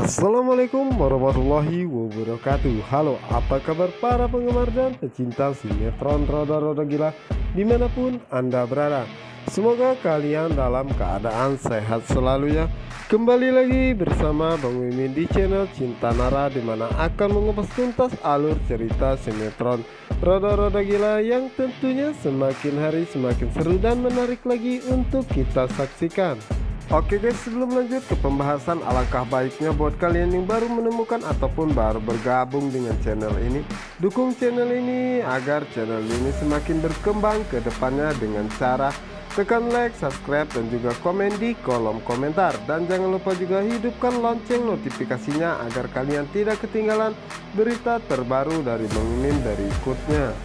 Assalamualaikum warahmatullahi wabarakatuh. Halo, apa kabar para penggemar dan pecinta sinetron Roda-Roda Gila dimanapun Anda berada. Semoga kalian dalam keadaan sehat selalu ya. Kembali lagi bersama Bang Mimin di channel Cinta Nara, dimana akan mengupas tuntas alur cerita sinetron Roda-Roda Gila yang tentunya semakin hari semakin seru dan menarik lagi untuk kita saksikan. Oke guys, sebelum lanjut ke pembahasan, alangkah baiknya buat kalian yang baru menemukan ataupun baru bergabung dengan channel ini, dukung channel ini agar channel ini semakin berkembang ke depannya dengan cara tekan like, subscribe, dan juga komen di kolom komentar. Dan jangan lupa juga hidupkan lonceng notifikasinya agar kalian tidak ketinggalan berita terbaru dari Bang Mimin berikutnya.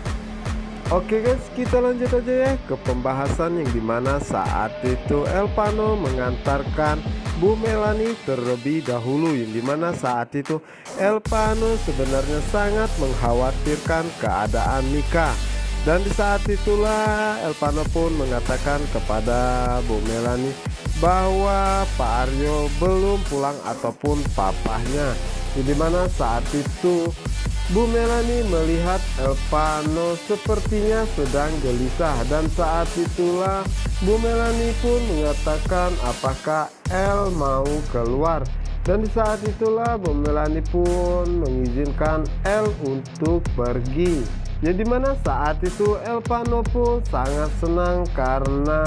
Oke guys, kita lanjut aja ya ke pembahasan yang dimana saat itu Elpano mengantarkan Bu Melanie terlebih dahulu, yang dimana saat itu Elpano sebenarnya sangat mengkhawatirkan keadaan Mika. Dan di saat itulah Elpano pun mengatakan kepada Bu Melanie bahwa Pak Aryo belum pulang ataupun papahnya. Jadi mana saat itu Bu Melanie melihat Elpano sepertinya sedang gelisah, dan saat itulah Bu Melanie pun mengatakan apakah El mau keluar. Dan di saat itulah Bu Melanie pun mengizinkan El untuk pergi. Ya dimana saat itu Elpano pun sangat senang karena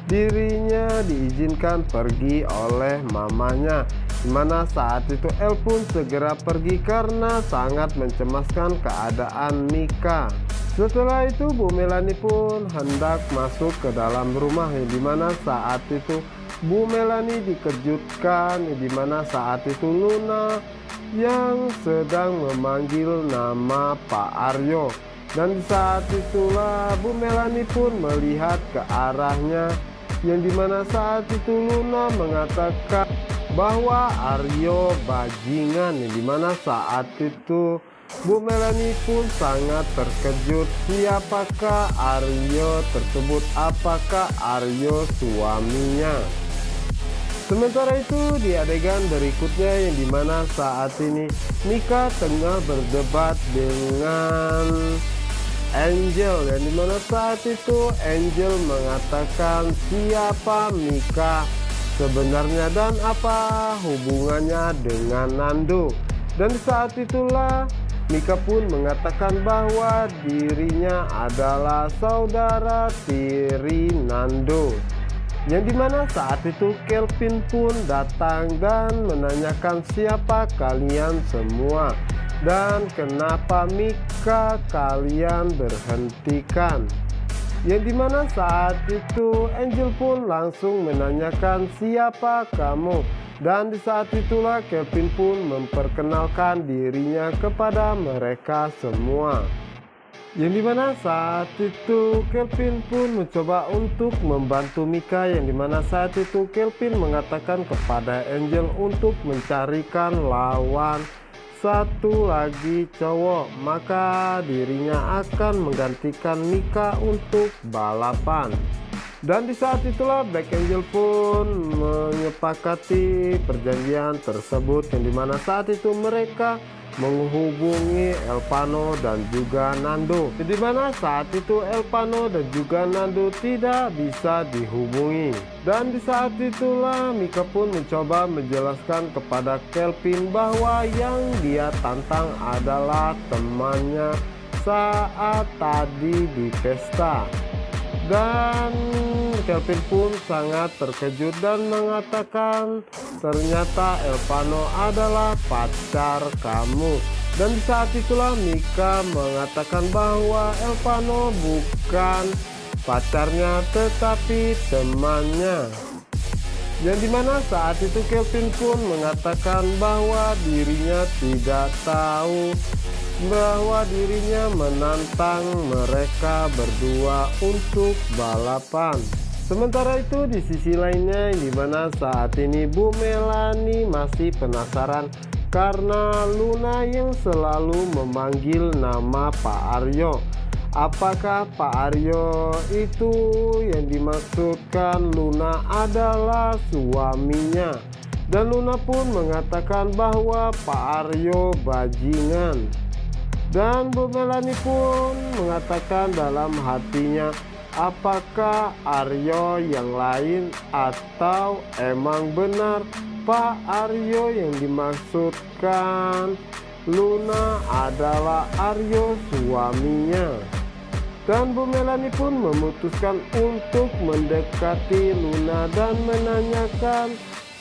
dirinya diizinkan pergi oleh mamanya. Dimana saat itu El pun segera pergi karena sangat mencemaskan keadaan Mika. Setelah itu Bu Melanie pun hendak masuk ke dalam rumah, yang dimana saat itu Bu Melanie dikejutkan, yang dimana saat itu Luna yang sedang memanggil nama Pak Aryo. Dan di saat itulah Bu Melanie pun melihat ke arahnya, yang dimana saat itu Luna mengatakan bahwa Aryo bajingan, yang dimana saat itu Bu Melanie pun sangat terkejut. Siapakah Aryo tersebut? Apakah Aryo suaminya? Sementara itu di adegan berikutnya, yang dimana saat ini Mika tengah berdebat dengan Angel, yang dimana saat itu Angel mengatakan siapa Mika sebenarnya dan apa hubungannya dengan Nando. Dan saat itulah Mika pun mengatakan bahwa dirinya adalah saudara tiri Nando. Yang dimana saat itu Kelvin pun datang dan menanyakan siapa kalian semua dan kenapa Mika kalian berhentikan. Yang dimana saat itu Angel pun langsung menanyakan siapa kamu. Dan di saat itulah Kelvin pun memperkenalkan dirinya kepada mereka semua. Yang dimana saat itu Kelvin pun mencoba untuk membantu Mika, yang dimana saat itu Kelvin mengatakan kepada Angel untuk mencarikan lawan satu lagi cowok, maka dirinya akan menggantikan Mika untuk balapan. Dan di saat itulah Black Angel pun menyepakati perjanjian tersebut, yang dimana saat itu mereka menghubungi Elpano dan juga Nando. Di mana saat itu Elpano dan juga Nando tidak bisa dihubungi. Dan di saat itulah Mika pun mencoba menjelaskan kepada Kelvin bahwa yang dia tantang adalah temannya saat tadi di pesta. Dan Kelvin pun sangat terkejut dan mengatakan ternyata Elpano adalah pacar kamu. Dan di saat itulah Mika mengatakan bahwa Elpano bukan pacarnya tetapi temannya. Yang dimana saat itu Kelvin pun mengatakan bahwa dirinya tidak tahu bahwa dirinya menantang mereka berdua untuk balapan. Sementara itu di sisi lainnya, di mana saat ini Bu Melanie masih penasaran karena Luna yang selalu memanggil nama Pak Aryo. Apakah Pak Aryo itu yang dimaksudkan Luna adalah suaminya? Dan Luna pun mengatakan bahwa Pak Aryo bajingan. Dan Bu Melanie pun mengatakan dalam hatinya, apakah Aryo yang lain atau emang benar Pak Aryo yang dimaksudkan Luna adalah Aryo suaminya. Dan Bu Melanie pun memutuskan untuk mendekati Luna dan menanyakan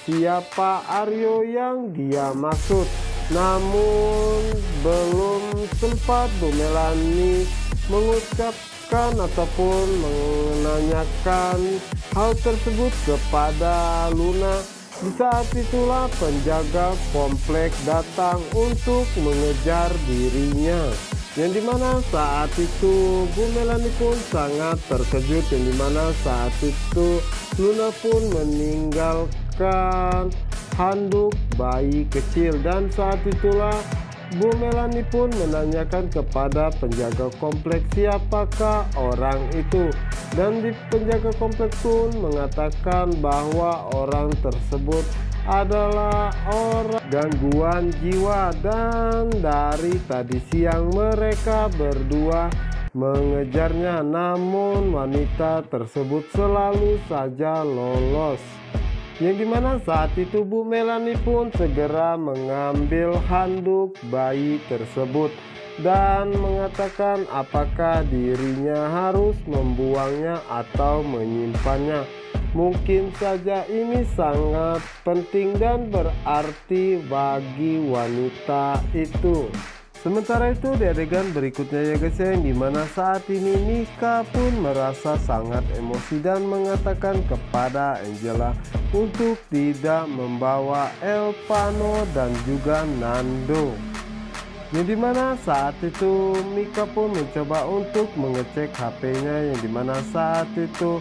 siapa Aryo yang dia maksud. Namun belum sempat Bu Melanie mengucapkan ataupun menanyakan hal tersebut kepada Luna, di saat itulah penjaga komplek datang untuk mengejar dirinya. Yang dimana saat itu Bu Melanie pun sangat terkejut, yang dimana saat itu Luna pun meninggalkan handuk bayi kecil. Dan saat itulah Bu Melanie pun menanyakan kepada penjaga komplek siapakah orang itu. Dan di penjaga komplek pun mengatakan bahwa orang tersebut adalah orang gangguan jiwa, dan dari tadi siang mereka berdua mengejarnya, namun wanita tersebut selalu saja lolos. Yang dimana saat itu Bu Melanie pun segera mengambil handuk bayi tersebut dan mengatakan apakah dirinya harus membuangnya atau menyimpannya. Mungkin saja ini sangat penting dan berarti bagi wanita itu. Sementara itu di adegan berikutnya ya guys ya, yang dimana saat ini Mika pun merasa sangat emosi dan mengatakan kepada Angela untuk tidak membawa Elpano dan juga Nando. Yang dimana saat itu Mika pun mencoba untuk mengecek HP-nya, yang dimana saat itu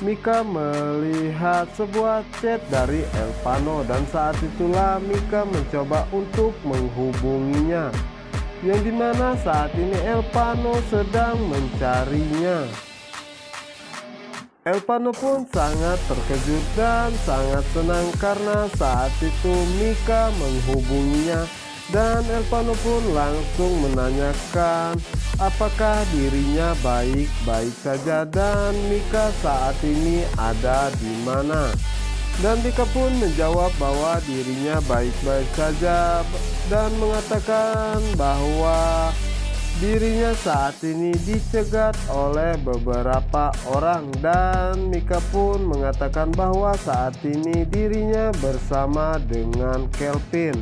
Mika melihat sebuah chat dari Elpano, dan saat itulah Mika mencoba untuk menghubunginya, yang dimana saat ini Elpano sedang mencarinya. Elpano pun sangat terkejut dan sangat senang karena saat itu Mika menghubunginya, dan Elpano pun langsung menanyakan apakah dirinya baik-baik saja dan Mika saat ini ada di mana. Dan Mika pun menjawab bahwa dirinya baik-baik saja dan mengatakan bahwa dirinya saat ini dicegat oleh beberapa orang, dan Mika pun mengatakan bahwa saat ini dirinya bersama dengan Kelvin.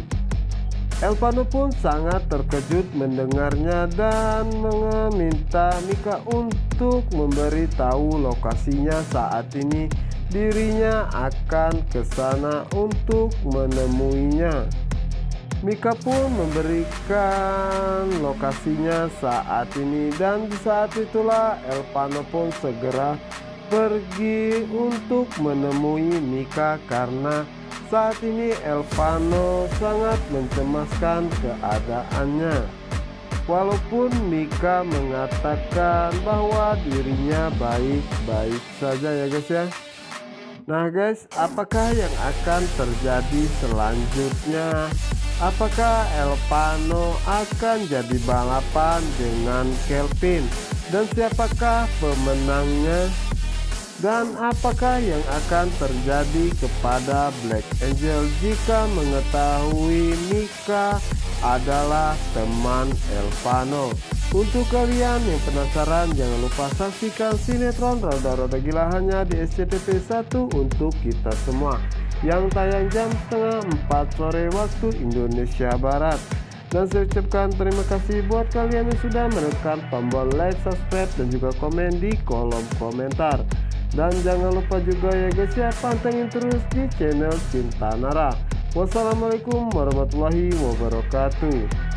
Elpano pun sangat terkejut mendengarnya dan meminta Mika untuk memberitahu lokasinya. Saat ini dirinya akan ke sana untuk menemuinya. Mika pun memberikan lokasinya saat ini, dan di saat itulah Elpano pun segera pergi untuk menemui Mika karena saat ini Elpano sangat mencemaskan keadaannya. Walaupun Mika mengatakan bahwa dirinya baik-baik saja ya guys ya. Nah guys, apakah yang akan terjadi selanjutnya? Apakah Elpano akan jadi balapan dengan Kelvin? Dan siapakah pemenangnya? Dan apakah yang akan terjadi kepada Black Angel jika mengetahui Mika adalah teman Elpano? Untuk kalian yang penasaran, jangan lupa saksikan sinetron Roda-Roda Gila hanya di SCTV 1 untuk kita semua, yang tayang jam setengah 4 sore waktu Indonesia Barat. Dan saya ucapkan terima kasih buat kalian yang sudah menekan tombol like, subscribe, dan juga komen di kolom komentar. Dan jangan lupa juga ya guys ya, pantengin terus di channel Cinta Nara. Wassalamualaikum warahmatullahi wabarakatuh.